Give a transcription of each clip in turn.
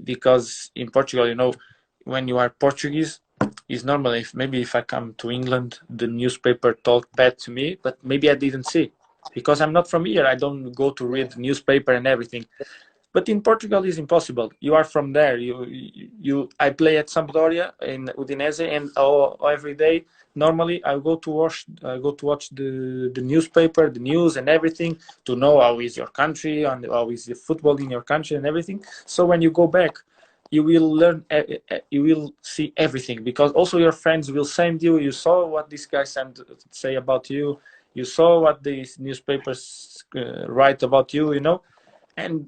because in Portugal, you know, when you are Portuguese, it's normal. If I come to England, the newspaper talk bad to me, but maybe I didn't see because I'm not from here. I don't go to read the newspaper and everything. But in Portugal, it's impossible. You are from there. I play at Sampdoria in Udinese, and every day, normally, I go to watch the newspaper, the news, and everything to know how is your country and how is the football in your country and everything. So when you go back, you will learn, you will see everything because also your friends will send you. You saw what this guy say about you. You saw what these newspapers write about you. You know, and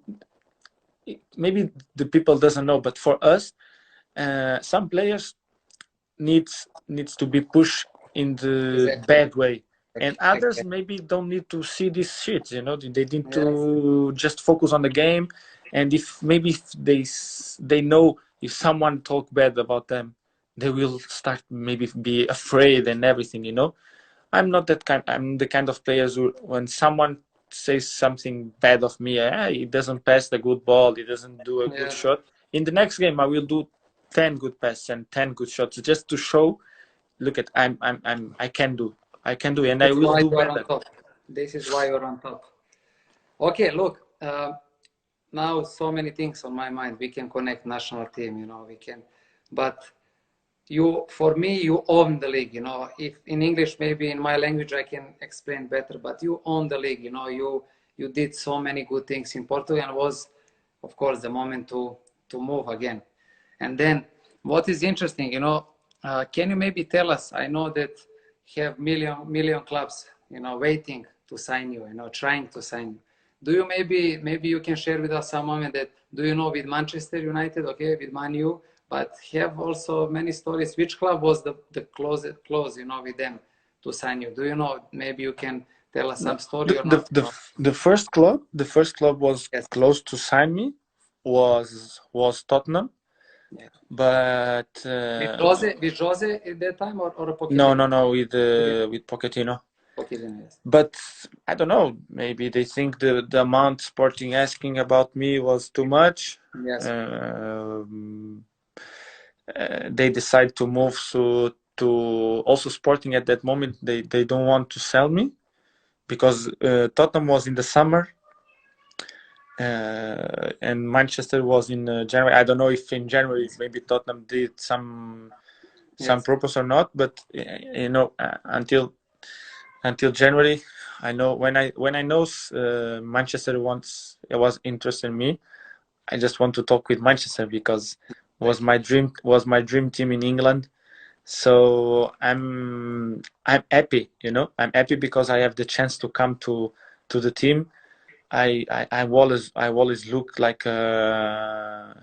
maybe the people doesn't know, but for us, some players needs to be pushed in the bad way, and others maybe don't need to see this shit. You know, they need to just focus on the game, and if they know if someone talk bad about them, they will start maybe be afraid and everything. You know, I'm not that kind. I'm the kind of players who, when someone says something bad of me, he doesn't pass the good ball, he doesn't do a good shot. In the next game, I will do 10 good passes and 10 good shots just to show. Look at I can do, and I will do better. This is why you're on top. Okay, look. Now so many things on my mind. We can connect national team, you know. We can, but. For me, you own the league, you know. If in English, maybe in my language, I can explain better, but you own the league, you know. You did so many good things in Portugal, and was, of course, the moment to move again. And then what is interesting, you know, can you maybe tell us, I know that you have million clubs, you know, waiting to sign you, you know, trying to sign you. Do you maybe you can share with us some moment that, do you know, with Manchester United, okay, with Man U, but have also many stories. Which club was the close, you know, with them to sign you? Do you know? Maybe you can tell us some story or not? The first club was close to sign me was Tottenham. Yeah. But with Jose at that time or Pochettino? No, with Pochettino. Yes. But I don't know. Maybe they think the amount Sporting asking about me was too much. Yes. They decide to move to also Sporting at that moment. They don't want to sell me because Tottenham was in the summer and Manchester was in January. I don't know if in January maybe Tottenham did some purpose or not, but you know, until January, I know when I know Manchester was interested in me, I just want to talk with Manchester because was my dream team in England. So I'm happy, you know. I'm happy because I have the chance to come to the team. I always look like a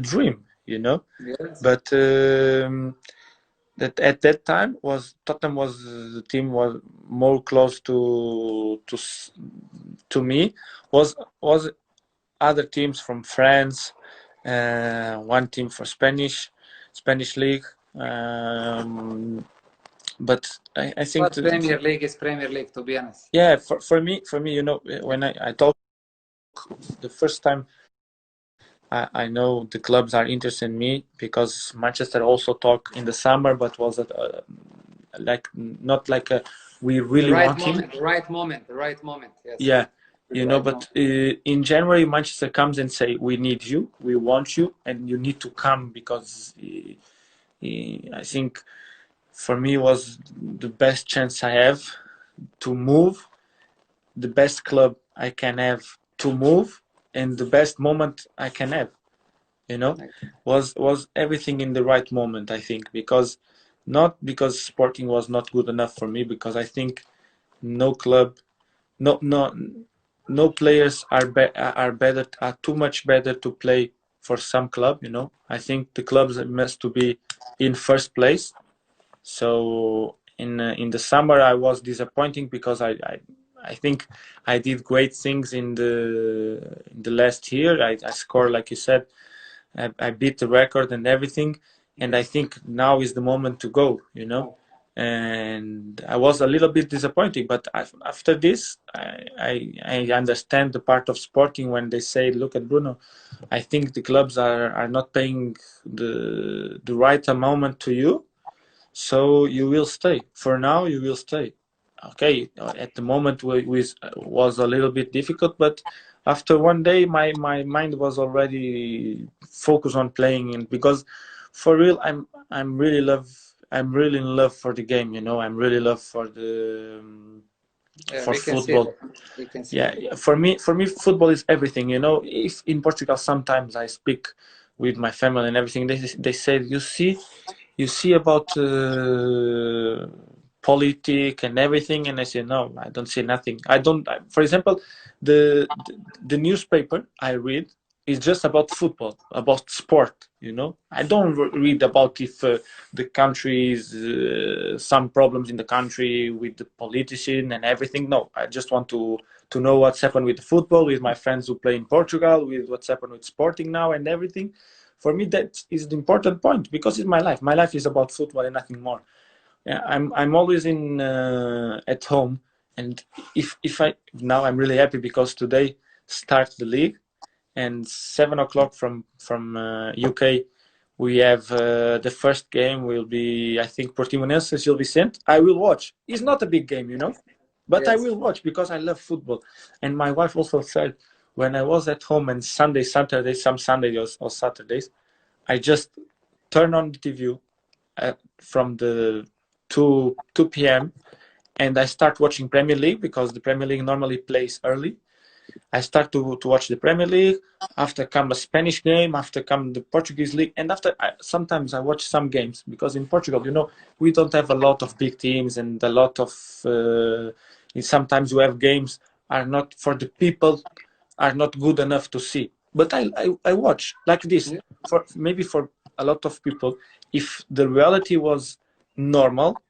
dream, you know. Yes. But that at that time Tottenham was the team was more close to me. Was other teams from France, one team for Spanish League. But I think Premier League is Premier League, to be honest. Yeah, for me, you know, when I talk the first time, I know the clubs are interested in me because Manchester also talk in the summer, but was it like not like a we really want him. The right moment. Yes. Yeah. You know, but in January, Manchester comes and say, we need you, we want you, and you need to come because I think for me was the best chance I have to move, the best club I can have to move, and the best moment I can have. You know, was everything in the right moment, I think, because not because Sporting was not good enough for me, because I think no club, no players are too much better to play for some club. You know, I think the clubs must to be in first place. So in the summer I was disappointing because I think I did great things in the last year. I scored, like you said, I beat the record and everything, and I think now is the moment to go. You know, and I was a little bit disappointed. But after this, I understand the part of sporting when they say, "Look at Bruno. I think the clubs are not paying the right amount to you, so you will stay. For now, you will stay." Okay, at the moment was a little bit difficult, but after one day, my mind was already focused on playing, and because for real, I'm really in love for the game. You know, I'm really love for the Yeah, for we can see football. that. We can see Yeah, that. yeah, for me, football is everything. You know, if in Portugal sometimes I speak with my family and everything, they say, you see about politics and everything, and I say no, I don't see nothing. I don't. For example, the newspaper I read is just about football, about sport. You know, I don't read about if the country is some problems in the country with the politician and everything. No, I just want to know what's happened with the football, with my friends who play in Portugal, with what's happened with sporting now and everything. For me, that is the important point because it's my life. My life is about football and nothing more. Yeah, I'm always in at home, and if I now I'm really happy because today starts the league, and 7 o'clock from UK we have the first game will be, I think, Portimonense Gil Vicente. I will watch. It's not a big game, you know, but I Yes. will watch because I love football. And my wife also said when I was at home and some Sundays or Saturdays, I just turn on the TV from the 2 p.m. and I start watching Premier League because the Premier League normally plays early. I start to watch the Premier League. After come a Spanish game, after come the Portuguese league, and sometimes I watch some games because in Portugal, you know, we don't have a lot of big teams and a lot of. Sometimes we have games are not for the people, are not good enough to see. But I watch like this Yeah. for maybe for a lot of people. If the reality was normal,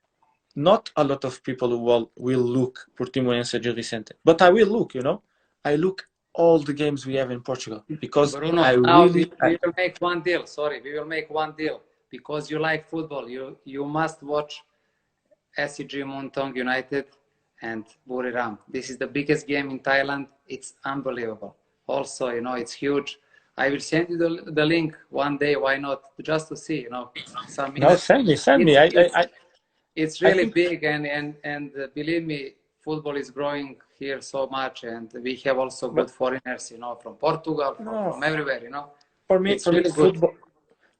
not a lot of people will look Portimonense Gil Vicente, but I will look. You know, I look all the games we have in Portugal because Bruno, I now really. we will make one deal. Sorry, we will make one deal because you like football. You must watch SCG Muntong United and Buriram. This is the biggest game in Thailand. It's unbelievable. Also, you know, it's huge. I will send you the link one day. Why not? Just to see, you know, some No, minutes. send me, send me. It's I, I, it's I, it's I really think. big, and believe me, football is growing here so much, and we have also good But foreigners, you know, from Portugal, no, from everywhere, you know. for It's me, really good.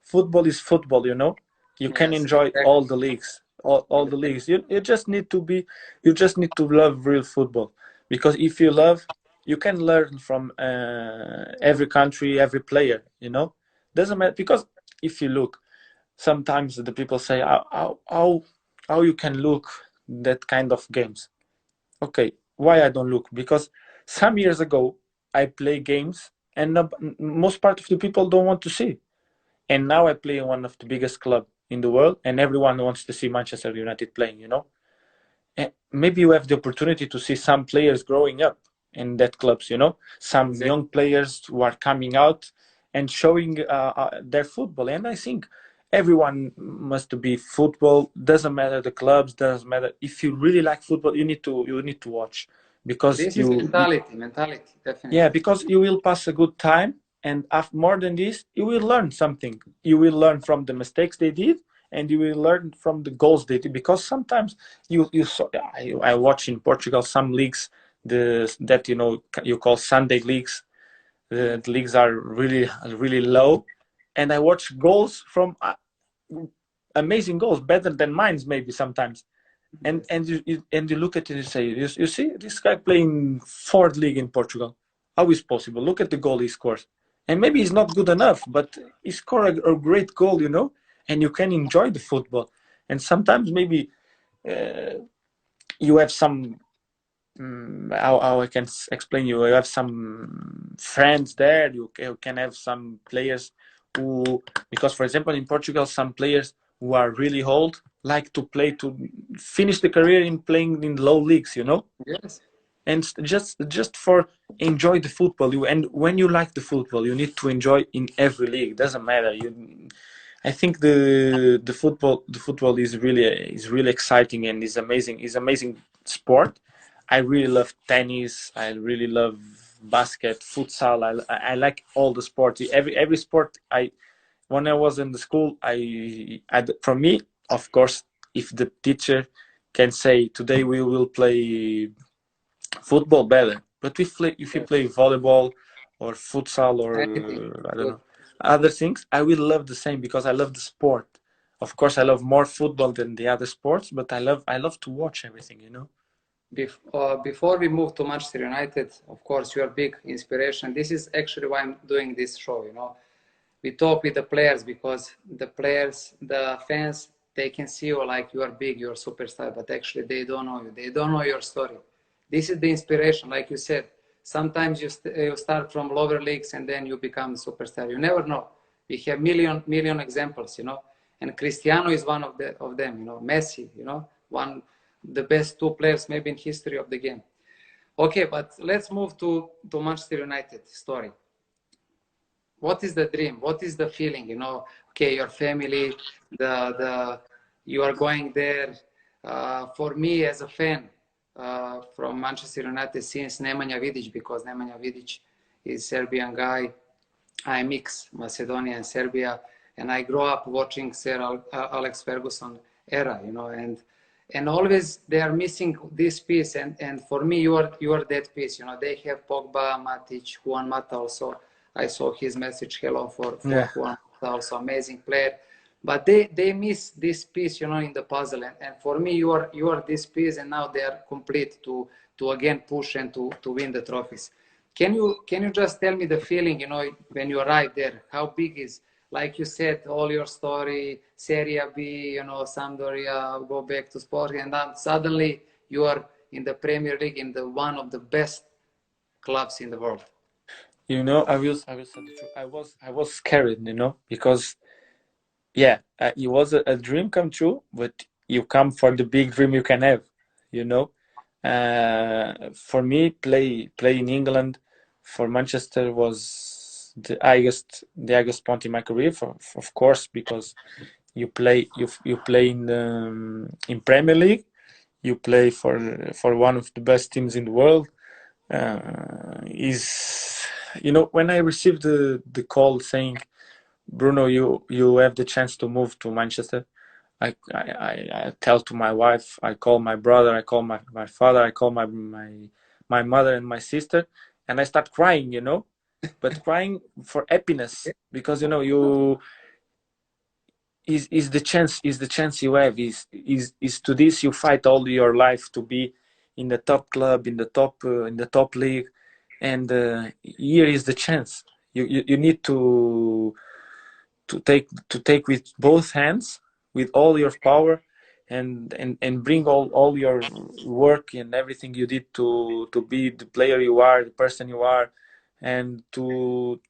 football is football. You know, you can Yes, enjoy all exactly. the leagues, all the Exactly. leagues. You just need to be, you just need to love real football, because if you love, you can learn from every country, every player. You know, doesn't matter because if you look, sometimes the people say how you can look that kind of games. Okay, why I don't look? Because some years ago I play games and most part of the people don't want to see. And now I play in one of the biggest club in the world, and everyone wants to see Manchester United playing. You know, and maybe you have the opportunity to see some players growing up in that clubs. You know, some Exactly. young players who are coming out and showing their football. And I think everyone must be football. Doesn't matter the clubs. Doesn't matter if you really like football. You need to watch because This is mentality, yeah, definitely. because you will pass a good time, and after more than this, you will learn something. You will learn from the mistakes they did, and you will learn from the goals they did. Because sometimes you saw, I watch in Portugal some leagues, that you call Sunday leagues. The leagues are really low, and I watch goals from amazing goals, better than mine's maybe sometimes. And Yes. and you look at it and say, you see this guy playing fourth league in Portugal. How is possible? Look at the goal he scores. And maybe he's not good enough, but he scored a great goal, and you can enjoy the football. And sometimes maybe you have some, how I can explain you have some friends there. You can have some players who, because for example in Portugal, some players who are really old like to play to finish the career in playing in low leagues, Yes. and just for enjoy the football. And when you like the football, you need to enjoy in every league. Doesn't matter. I think the football is really exciting and is amazing. Is amazing sport. I really love tennis. I really love basket, futsal. I like all the sports. Every sport. When I was in the school, for me, of course, if the teacher can say today we will play football, better. But if you Yes. play volleyball or futsal or Anything. I don't Good. know other things, I will love the same because I love the sport. Of course, I love more football than the other sports, but I love to watch everything. Before we move to Manchester United, of course, you are big inspiration. This is actually why I'm doing this show. We talk with the players because the players, the fans, they can see you like you are big, you're a superstar, but actually they don't know you. They don't know your story. This is the inspiration, like you said. Sometimes you start from lower leagues and then you become a superstar. You never know. We have million examples, and Cristiano is one of them. Messi, one the best two players maybe in history of the game. Okay, but let's move to Manchester United story. What is the dream? What is the feeling? Okay, your family, the you are going there. For me as a fan from Manchester United since Nemanja Vidic, because Nemanja Vidic is Serbian guy. I mix Macedonia and Serbia, and I grew up watching Sir Alex Ferguson era, and always they are missing this piece, and for me you are that piece. They have Pogba, Matic, Juan Mata also. I saw his message, hello for Yeah, Juan Mata, also amazing player. But they miss this piece, in the puzzle, and for me you are this piece, and now they are complete to again push and to win the trophies. Can you just tell me the feeling, when you arrive there? How big is, like you said, all your story, Serie B, Sampdoria, go back to sport, and then suddenly you are in the Premier League in the one of the best clubs in the world. I will say the truth. I was scared, because yeah, it was a dream come true, but you come for the big dream you can have, you know. For me, play in England for Manchester was the highest point in my career, of course, because you play in Premier League, you play for one of the best teams in the world. Is when I received the call saying, Bruno, you have the chance to move to Manchester. I tell to my wife, I call my brother, I call my father, I call my mother and my sister, and I start crying, but crying for happiness because you is the chance you have is to this you fight all your life to be in the top club in the top league, and here is the chance. You need to take with both hands, with all your power, and bring all your work and everything you did to be the player you are, the person you are, and to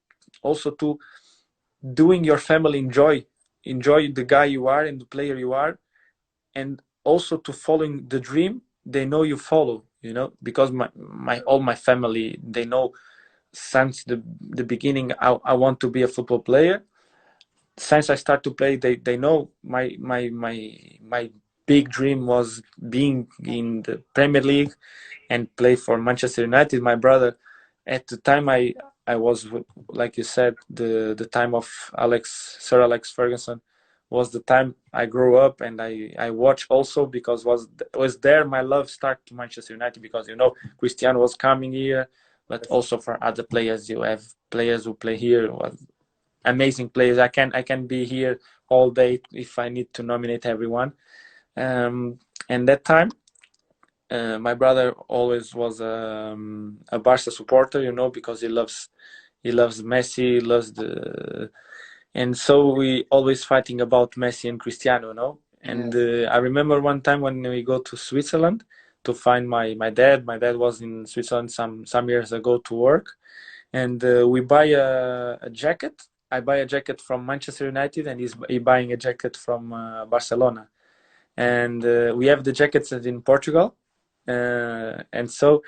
also to doing your family enjoy the guy you are and the player you are, and also to following the dream they know you follow, because my all my family, they know since the beginning I want to be a football player. Since I start to play, they know my big dream was being in the Premier League and play for Manchester United. My brother, at the time I was, like you said, the time of Sir Alex Ferguson was the time I grew up, and I watch also because was there my love start to Manchester United, because Cristiano was coming here, but also for other players. You have players who play here was amazing players. I can be here all day if I need to nominate everyone. And that time, my brother always was a Barca supporter, because he loves Messi, he loves and so we always fighting about Messi and Cristiano, And Yes. I remember one time when we go to Switzerland to find my dad. My dad was in Switzerland some years ago to work, and we buy a jacket. I buy a jacket from Manchester United, and he buying a jacket from Barcelona, and we have the jackets in Portugal, and so,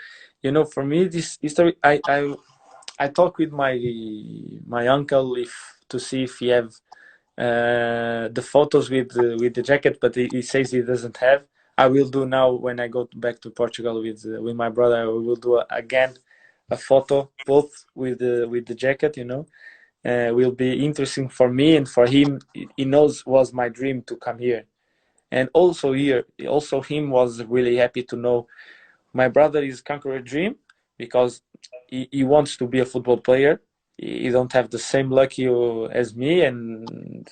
for me, this history, I talk with my uncle if to see if he have the photos with the jacket, but he says he doesn't have. I will do now when I go back to Portugal with my brother. We will do again a photo both with the jacket. Will be interesting for me and for him. He knows was my dream to come here, and also him was really happy to know my brother is conquer a dream because he wants to be a football player. He don't have the same luck as me and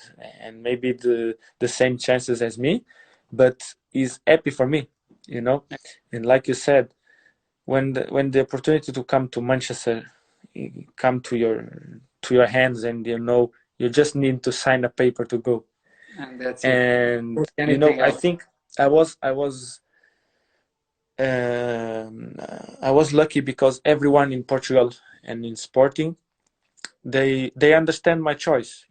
maybe the same chances as me, but he's happy for me, you know. And like you said, when the opportunity to come to Manchester come to your hands, and you just need to sign a paper to go. And that's it. And Anything I else? think um, I was lucky because everyone in Portugal and in Sporting, they understand my choice,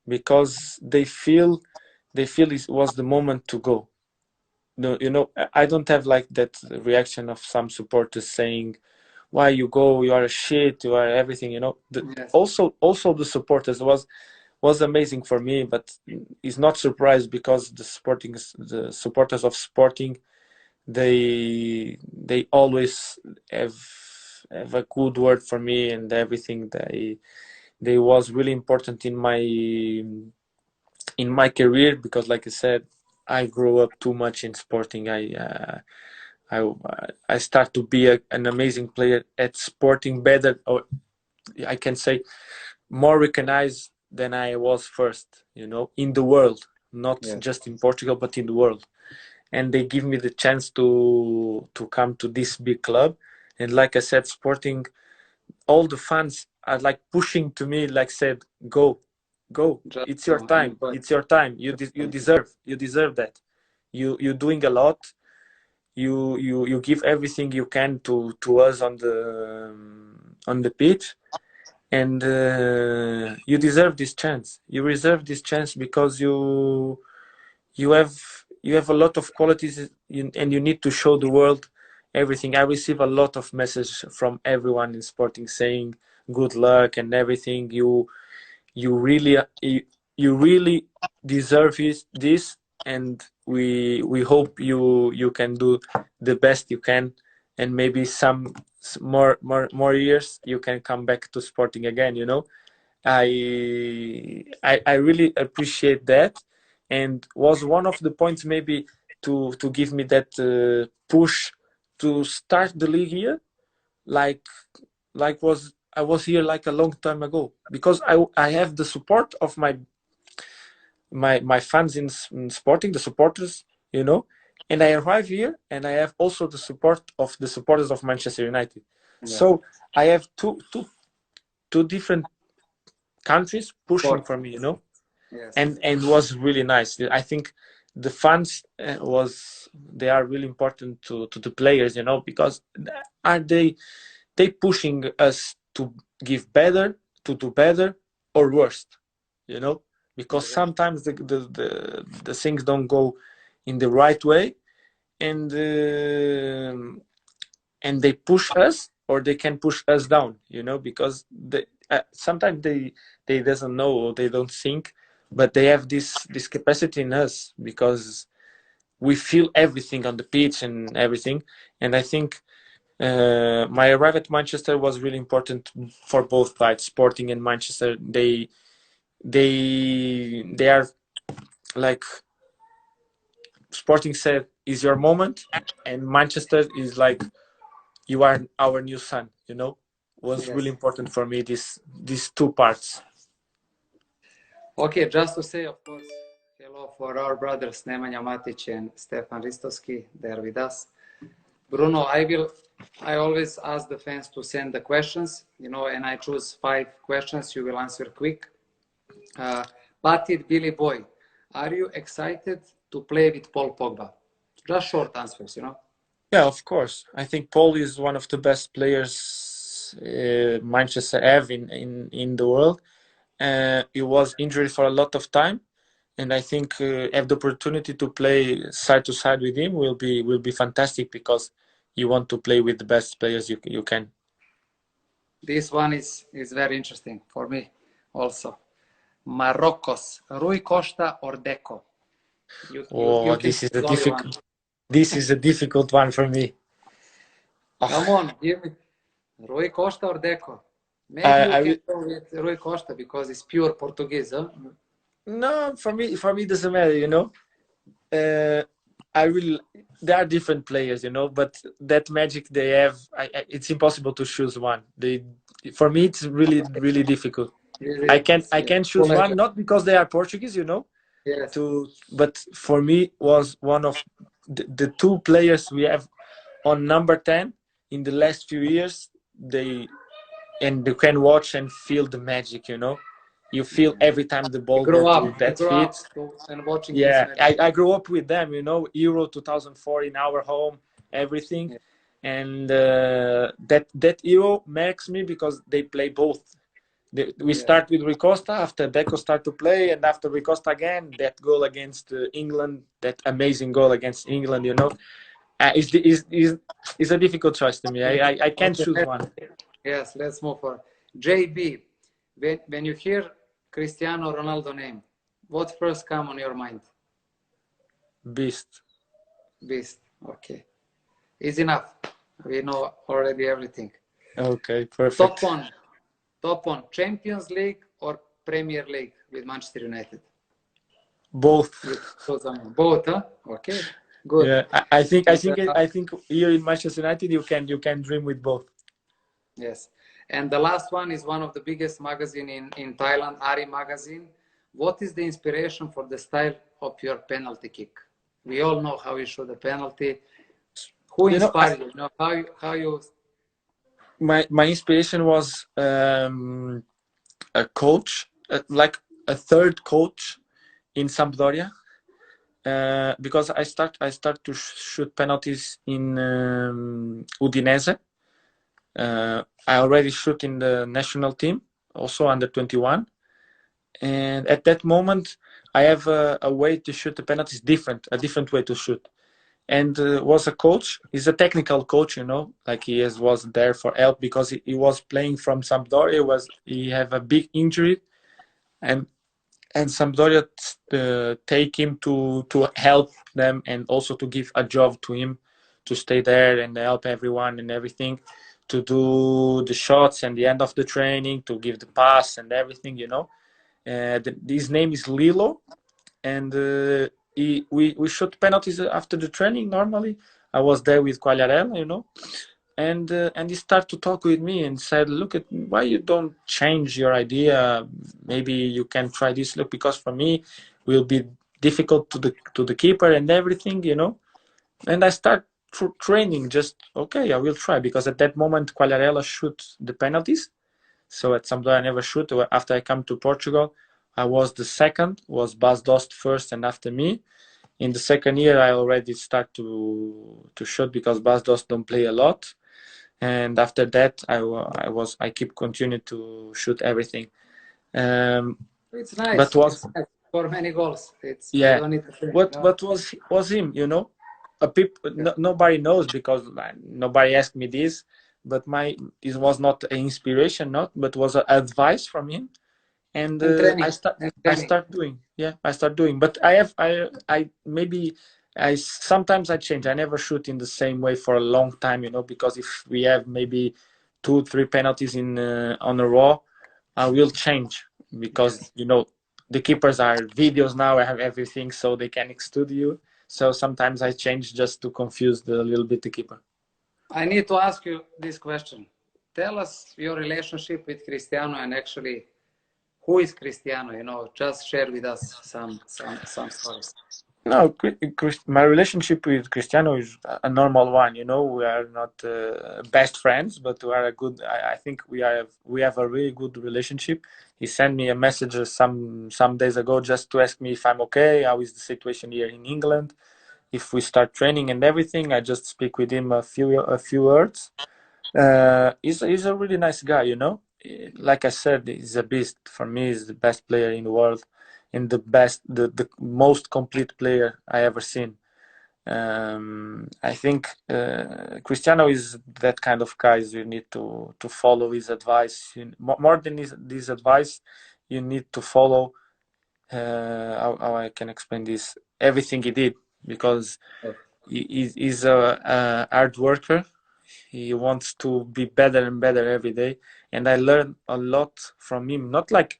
because they feel it was the moment to go. No, I don't have like that reaction of some supporters saying, "Why you go? You are a shit. You are everything." Yes. Also the supporters was amazing for me, but it's not surprised because the supporters of Sporting, they always have have a good word for me, and everything they was really important in my career, because like I said, I grew up too much in Sporting. I start to be an amazing player at Sporting, better, or I can say more recognized than I was first, in the world, not Yes. just in Portugal but in the world. And they give me the chance to come to this big club. And like I said, Sporting, all the fans are like pushing to me, like said, go, Just it's your go time, enjoy. it's your time, you deserve that. You're doing a lot. You give everything you can to us on the pitch, and you deserve this chance. You reserve this chance because you have a lot of qualities, and you need to show the world everything. I receive a lot of messages from everyone in Sporting saying good luck and everything. You really deserve this, and we hope you can do the best you can, and maybe some more years you can come back to Sporting again. I really appreciate that, and was one of the points maybe to give me that push to start the league here, like was I was here like a long time ago, because I have the support of my fans in Sporting, the supporters, and I arrive here and I have also the support of the supporters of Manchester United. Yes. So I have two different countries pushing Sport. for me, Yes. and was really nice. I think the fans they are really important to the players, because are they pushing us to give better, to do better, or worse, because Exactly. sometimes the things don't go in the right way, and they push us, or they can push us down, because sometimes they doesn't know, or they don't think, but they have this capacity in us, because we feel everything on the pitch and everything. And I think my arrival at Manchester was really important for both sides, Sporting and Manchester. They are like, Sporting said, is your moment, and Manchester is like, you are our new son. Was really Yes. important for me, these two parts. Okay, just to say, of course, hello for our brothers Nemanja Matic and Stefan Ristovski. They're with us. Bruno, I always ask the fans to send the questions, and I choose 5 questions. You will answer quick. Batit Billy Boy, are you excited to play with Paul Pogba? Just short answers. Yeah, of course. I think Paul is one of the best players Manchester have in the world. He was injured for a lot of time, and I think have the opportunity to play side to side with him will be fantastic, because you want to play with the best players you can. This one is very interesting for me also. Maroccos, Rui Costa or Deco? You Oh, can this is a choose only one. difficult. This is a difficult one for me. Come Oh, on, give me Rui Costa or Deco. Maybe you I can go with Rui Costa because it's pure Portuguese, huh? no, for me it doesn't matter. Uh, I will. There are different players, but that magic they have, it's impossible to choose one. For me, it's really, really difficult. I Really, can I yeah. can choose one, not because they are Portuguese, Yes, but for me was one of the two players we have on number 10 in the last few years. And you can watch and feel the magic. You feel every time the ball go to you that grow feet. up and watching this Yeah, magic. I grew up with them, Euro 2004 in our home, everything. Yeah. And that Euro marks me because they play both. We Yes. start with Ricosta, after Deco start to play, and after Ricosta again, that goal against England, that amazing goal against England, is a difficult choice to me. I can't Okay. choose one. Yes, let's move on. JB, when you hear Cristiano Ronaldo name, what first come on your mind? Beast. Beast. Okay. Easy enough. We know already everything. Okay, Top perfect. one. Top one. Champions League or Premier League with Manchester United? Both. Both, huh? Okay. Good. Yeah, I think I And, think I think here in Manchester United you can dream with both. yes. And the last one is one of the biggest magazine in Thailand, Ari magazine. What is the inspiration for the style of your penalty kick? We all know how you shoot a penalty. Who You know, I, inspired you? How you my inspiration was a coach, like a third coach in Sampdoria, because I start to shoot penalties in Udinese. I already shoot in the national team, also under 21, and at that moment I have a way to shoot the penalties different, a different way to shoot. And was a coach. He's a technical coach, like was there for help because he was playing from Sampdoria. He have a big injury, and Sampdoria take him to help them and also to give a job to him to stay there and help everyone and everything, to do the shots and the end of the training, to give the pass and everything. His name is Lilo, and we shot penalties after the training normally. I was there with Quagliarella, and he started to talk with me and said, look, at why you don't change your idea, maybe you can try this, look, because for me will be difficult to the keeper and everything. And I start training, just okay, I will try, because at that moment Quagliarella shoot the penalties. So at Sampdoria I never shoot. After I come to Portugal, I was the second, was Bas Dost first, and after me. In the second year, I already start to shoot because Bas Dost don't play a lot. And after that, I keep continuing to shoot everything. Um, it's but nice. was It's nice. For many goals. It's you Yeah, don't need to think, what was him? Yeah. Nobody knows because nobody asked me this. But this was not an inspiration, not, but was an advice from him. And And I training. start And I training. start doing. Yeah, I start doing. But I maybe I sometimes I change. I never shoot in the same way for a long time, because if we have maybe 2 3 penalties in on a row, I will change, because Yes. the keepers are videos now. I have everything, so they can exclude you. So sometimes I change just to confuse the little bit the keeper. I need to ask you this question. Tell us your relationship with Cristiano and actually who is Cristiano? Just share with us some stories. No, my relationship with Cristiano is a normal one. We are not best friends, but we are a good. I think we have a really good relationship. He sent me a message some days ago just to ask me if I'm okay. How is the situation here in England? If we start training and everything, I just speak with him a few words. He's a really nice guy. Like I said, he's a beast. For me, he's the best player in the world, and the most complete player I ever seen. I think Cristiano is that kind of guy. You need to follow his advice. More than his advice, you need to follow. How I can explain this? Everything he did, because he's a hard worker. He wants to be better and better every day, and I learned a lot from him. Not like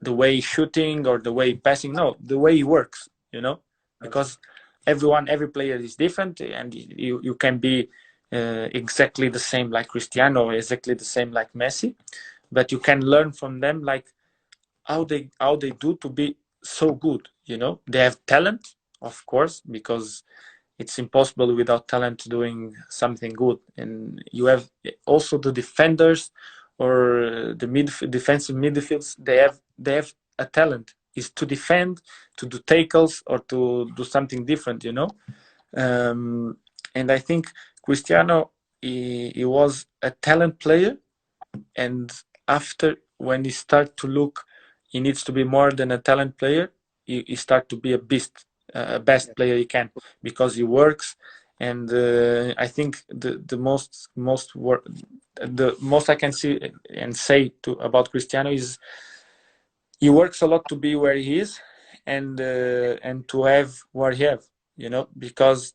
the way he's shooting or the way he passing, no, the way he works. Because every player is different, and you can be exactly the same like Cristiano, or exactly the same like Messi, but you can learn from them, like how they do to be so good. They have talent, of course, because it's impossible without talent doing something good. And you have also the defenders, or the defensive midfields. They have a talent, is to defend, to do tackles, or to do something different. And I think Cristiano, he was a talent player, and after, when he start to look he needs to be more than a talent player, he start to be a beast, a best player he can, because he works. And I think the most I can see and say about Cristiano is he works a lot to be where he is, and to have what he have, because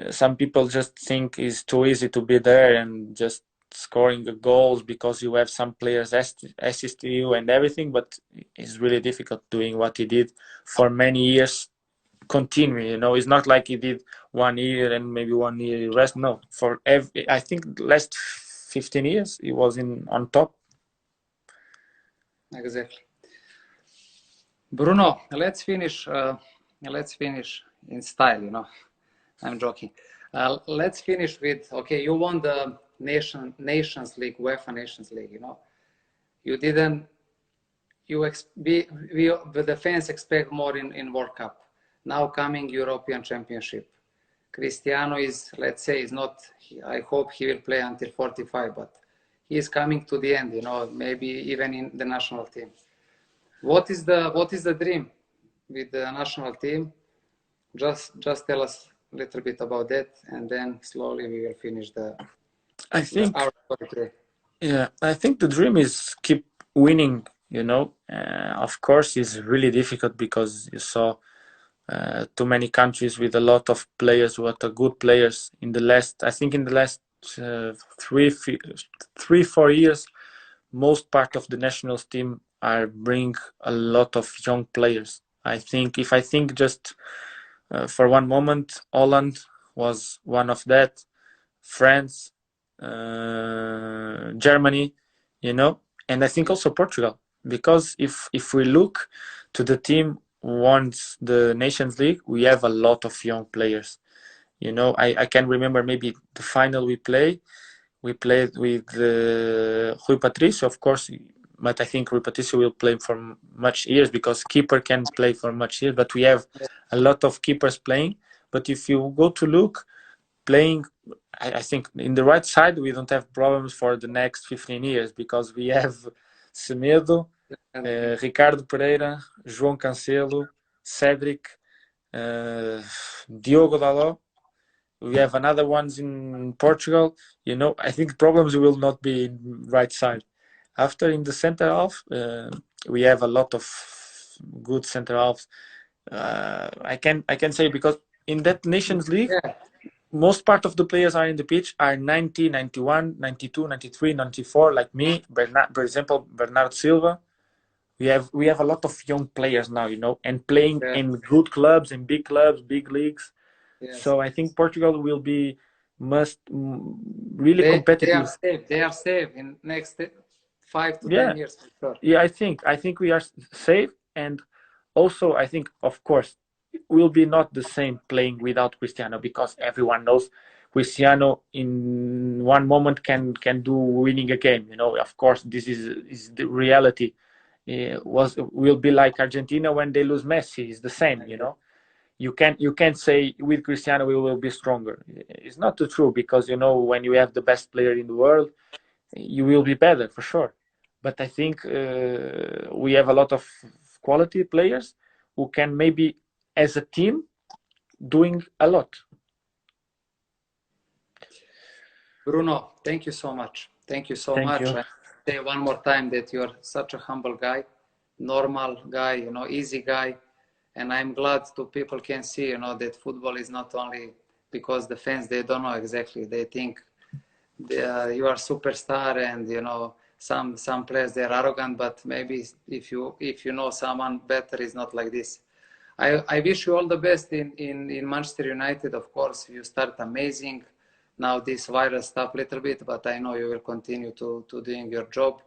some people just think it's too easy to be there and just scoring the goals because you have some players assist you and everything, but it's really difficult doing what he did for many years continue. It's not like he did 1 year and maybe 1 year rest. No, for I think last 15 years he was on top. Exactly. Bruno, let's finish in style. I'm joking. Let's finish with, okay, you won the Nations League, UEFA Nations League. You didn't. The fans expect more in World Cup. Now coming European Championship. Cristiano is, let's say, is not. I hope he will play until 45, but he is coming to the end. Maybe even in the national team. What is the dream with the national team? Just tell us a little bit about that, and then slowly we will finish I think our today. Yeah, I think the dream is keep winning. Of course, it's really difficult because you saw too many countries with a lot of players who are good players in the last. I think in the last 3-4 years, most part of the national team are bring a lot of young players. I think if I think just for one moment, Holland was one of that, France, Germany, and I think also Portugal, because if we look to the team once the Nations League, we have a lot of young players. I can remember maybe the final we played with Rui Patricio, of course, but I think Rui Patricio will play for much years because keeper can play for much years, but we have a lot of keepers playing. But if you go to look, playing, I think in the right side we don't have problems for the next 15 years because we have Semedo, Ricardo Pereira, João Cancelo, Cedric, Diogo Dalot. We have another ones in Portugal. I think problems will not be in right side. After in the center half, we have a lot of good center halves. I can say because in that Nations League, most part of the players are in the pitch are 90, 91, 92, 93, 94, like me, for example, Bernardo Silva. We have a lot of young players now, and playing in good clubs, in big clubs, big leagues. Yes. So I think Portugal will be really competitive. They are safe in next 5 to 10 years. For sure. Yeah, I think we are safe, and also I think, of course, will be not the same playing without Cristiano, because everyone knows Cristiano in one moment can do winning a game. Of course, this is the reality. Will be like Argentina when they lose Messi. It's the same. You can't say with Cristiano we will be stronger. It's not true, because when you have the best player in the world, you will be better for sure. But I think we have a lot of quality players who can maybe as a team doing a lot. Bruno, thank you so much. Thank you so much. I say one more time that you're such a humble guy. normal guy, easy guy. And I'm glad to people can see, that football is not only because the fans, they don't know exactly. They think you are superstar, and some players, they're arrogant, but maybe if you know someone better, is not like this. I wish you all the best in Manchester United. Of course, you start amazing. Now this virus stopped a little bit, but I know you will continue to doing your job.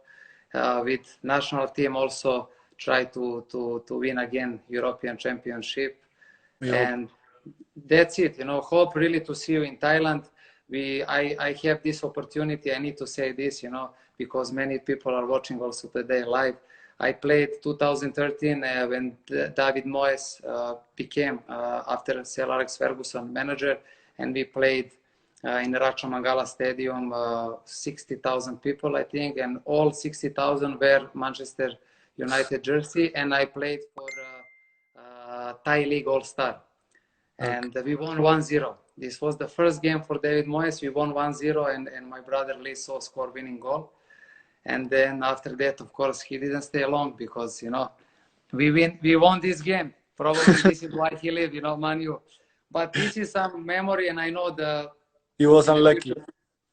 With national team also try to win again European Championship. We hope. And that's it. Hope really to see you in Thailand. I have this opportunity. I need to say this, because many people are watching also today live. I played 2013 when David Moyes became, after Sir Alex Ferguson, manager, and we played in Raja Mangala Stadium, 60,000 people, I think, and all 60,000 wear Manchester United jersey, and I played for Thai League All-Star. And we won 1-0. This was the first game for David Moyes. We won 1-0, and my brother Lee saw score winning goal. And then after that, of course, he didn't stay long because, we won this game. Probably this is why he lived, Manu. But this is some memory, and I know He was unlucky.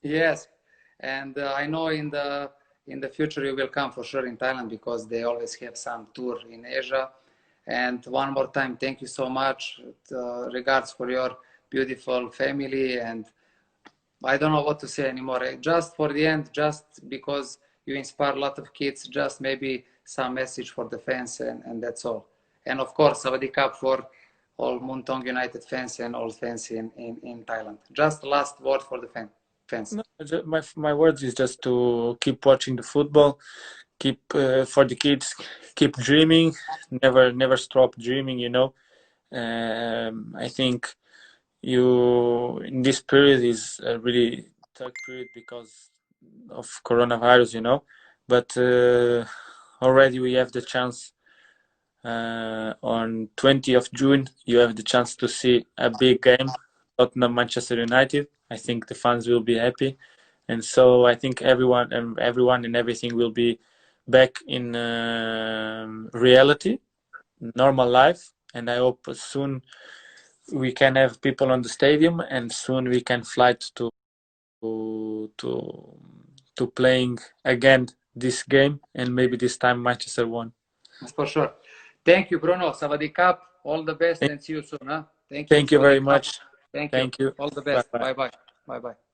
Yes. And I know in the future you will come for sure in Thailand, because they always have some tour in Asia. And one more time, thank you so much. Regards for your beautiful family. And I don't know what to say anymore. Just for the end, just because you inspire a lot of kids, just maybe some message for the fans, and that's all. And of course, Sawadee Cup for all Muntong United fans and all fans in Thailand. Just last word for the fans. No, my words is just to keep watching the football, keep for the kids, keep dreaming, never stop dreaming. I think in this period is a really tough period because of coronavirus. But already we have the chance. On 20th of June, you have the chance to see a big game, Tottenham Manchester United. I think the fans will be happy, and so I think everyone and everything will be back in reality, normal life. And I hope soon we can have people on the stadium, and soon we can fly to playing again this game, and maybe this time Manchester won. For sure. Thank you, Bruno. Sawadee Cup. All the best, and see you soon. Huh? Thank you very much. Thank you. Thank you. All the best. Bye-bye. Bye-bye. Bye-bye.